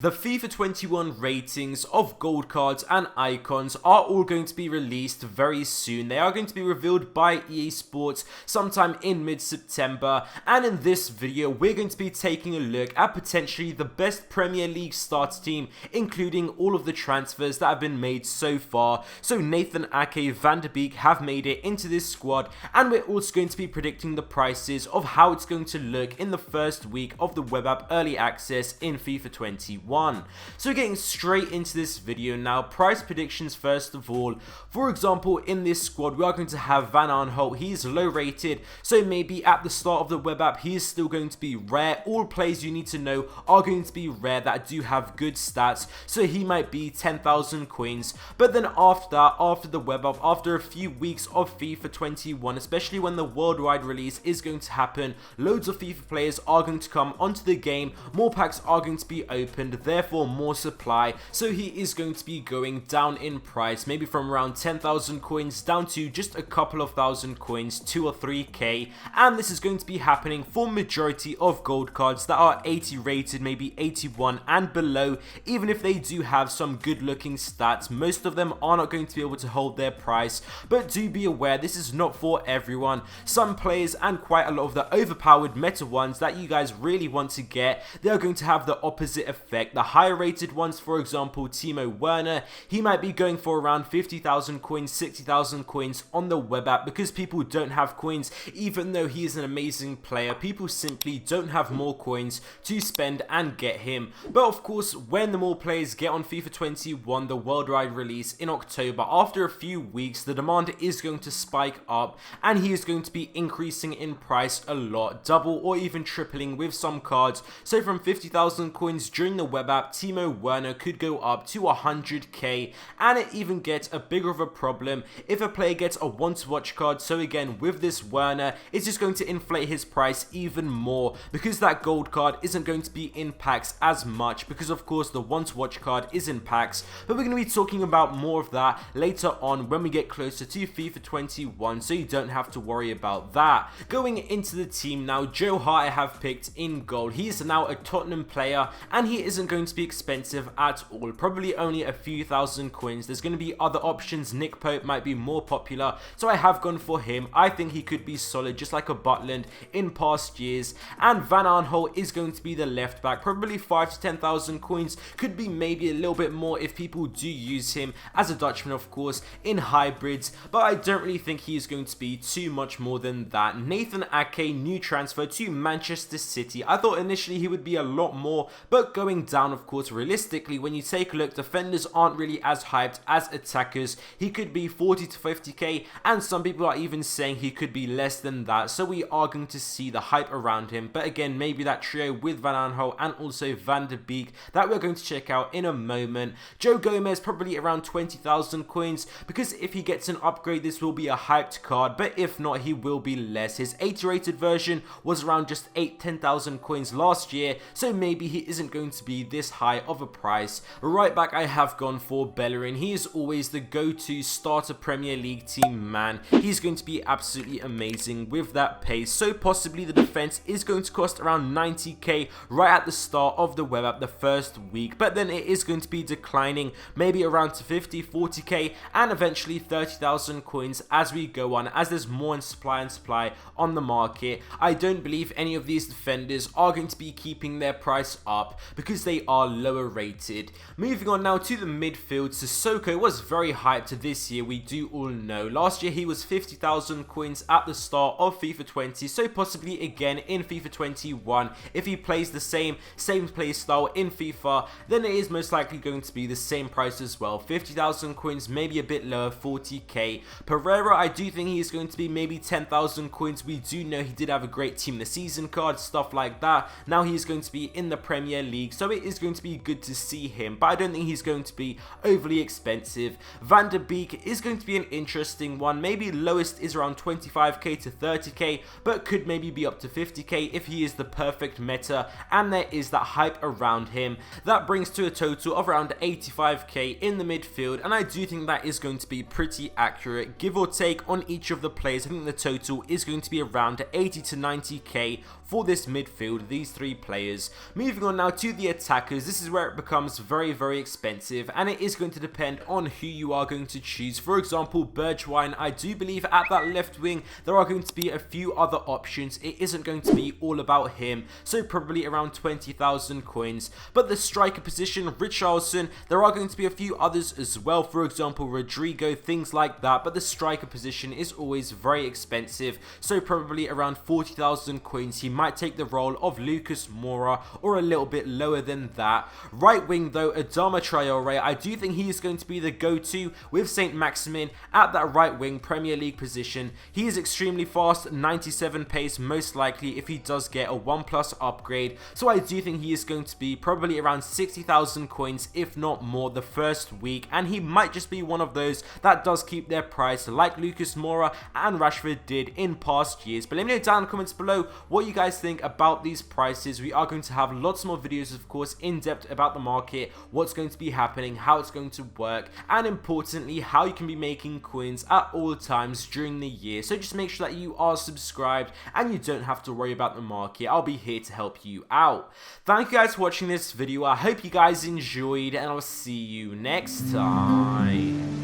The FIFA 21 ratings of gold cards and icons are all going to be released very soon. They are going to be revealed by EA Sports sometime in mid-September, and in this video we're going to be taking a look at potentially the best Premier League starter team, including all of the transfers that have been made so far. So Nathan Ake, Van de Beek have made it into this squad, and we're also going to be predicting the prices of how it's going to look in the first week of the web app early access in FIFA 21. So getting straight into this video now, price predictions first of all. For example, in this squad we are going to have Van Aanholt. He's low rated, so maybe at the start of the web app he is still going to be rare. All players you need to know are going to be rare that do have good stats, so he might be 10,000 coins. But then after that, after the web app, after a few weeks of FIFA 21, especially when the worldwide release is going to happen, loads of FIFA players are going to come onto the game, more packs are going to be opened, therefore more supply, so he is going to be going down in price, maybe from around 10,000 coins down to just a couple of thousand coins, 2 or 3k, and this is going to be happening for majority of gold cards that are 80 rated, maybe 81 and below. Even if they do have some good looking stats, most of them are not going to be able to hold their price, but do be aware this is not for everyone. Some players and quite a lot of the overpowered meta ones that you guys really want to get, they are going to have the opposite effect. The higher rated ones, for example Timo Werner, he might be going for around 50,000 coins, 60,000 coins on the web app, because people don't have coins. Even though he is an amazing player, people simply don't have more coins to spend and get him. But of course, when the more players get on FIFA 21, the worldwide release in October, after a few weeks the demand is going to spike up and he is going to be increasing in price a lot, double or even tripling with some cards. So from 50,000 coins during the web app, Timo Werner could go up to 100k, and it even gets a bigger of a problem if a player gets a want to watch card. So again, with this Werner, it's just going to inflate his price even more, because that gold card isn't going to be in packs as much, because of course the want to watch card is in packs. But we're going to be talking about more of that later on when we get closer to FIFA 21, so you don't have to worry about that. Going into the team now, Joe Hart I have picked in goal. He is now a Tottenham player, and he isn't going to be expensive at all, probably only a few thousand coins. There's going to be other options. Nick Pope might be more popular, so I have gone for him. I think he could be solid, just like a Butland in past years. And Van Aanholt is going to be the left back, probably 5 to 10,000 coins, could be maybe a little bit more if people do use him as a Dutchman, of course, in hybrids, but I don't really think he is going to be too much more than that. Nathan Ake, new transfer to Manchester City. I thought initially he would be a lot more, but going down, of course, realistically, when you take a look, defenders aren't really as hyped as attackers. He could be 40 to 50k, and some people are even saying he could be less than that, so we are going to see the hype around him. But again, maybe that trio with Van Aanholt and also Van de Beek that we're going to check out in a moment. Joe Gomez probably around 20,000 coins, because if he gets an upgrade this will be a hyped card, but if not he will be less. His 80 rated version was around just 10,000 coins last year, so maybe he isn't going to be this high of a price. Right back I have gone for Bellerin. He is always the go-to starter Premier League team man. He's going to be absolutely amazing with that pace, so possibly the defense is going to cost around 90k right at the start of the web app the first week, but then it is going to be declining maybe around to 50, 40k, and eventually 30,000 coins as we go on, as there's more and supply on the market. I don't believe any of these defenders are going to be keeping their price up because they are lower rated. Moving on now to the midfield, Sissoko was very hyped this year, we do all know. Last year he was 50,000 coins at the start of FIFA 20, so possibly again in FIFA 21 if he plays the same play style in FIFA, then it is most likely going to be the same price as well. 50,000 coins, maybe a bit lower, 40k. Pereira, I do think he is going to be maybe 10,000 coins. We do know he did have a great team of the season card, stuff like that. Now he is going to be in the Premier League, so it is going to be good to see him, but I don't think he's going to be overly expensive. Van de Beek is going to be an interesting one. Maybe lowest is around 25k to 30k, but could maybe be up to 50k if he is the perfect meta and there is that hype around him. That brings to a total of around 85k in the midfield, and I do think that is going to be pretty accurate, give or take on each of the players. I think the total is going to be around 80 to 90k for this midfield, these three players. Moving on now to the attack. attackers, this is where it becomes very, very expensive, and it is going to depend on who you are going to choose. For example, Bergwijn, I do believe at that left wing, there are going to be a few other options. It isn't going to be all about him, so probably around 20,000 coins. But the striker position, Richarlison, there are going to be a few others as well. For example, Rodrigo, things like that. But the striker position is always very expensive, so probably around 40,000 coins. He might take the role of Lucas Moura, or a little bit lower than that. Right wing though, Adama Traore, I do think he is going to be the go-to with Saint Maximin at that right wing Premier League position. He is extremely fast, 97 pace most likely if he does get a 1+ upgrade, so I do think he is going to be probably around 60,000 coins if not more the first week, and he might just be one of those that does keep their price like Lucas Moura and Rashford did in past years. But let me know down in the comments below what you guys think about these prices. We are going to have lots more videos, of course, in depth about the market, what's going to be happening, how it's going to work, and importantly how you can be making coins at all times during the year. So just make sure that you are subscribed and you don't have to worry about the market. I'll be here to help you out. Thank you guys for watching this video. I hope you guys enjoyed, and I'll see you next time.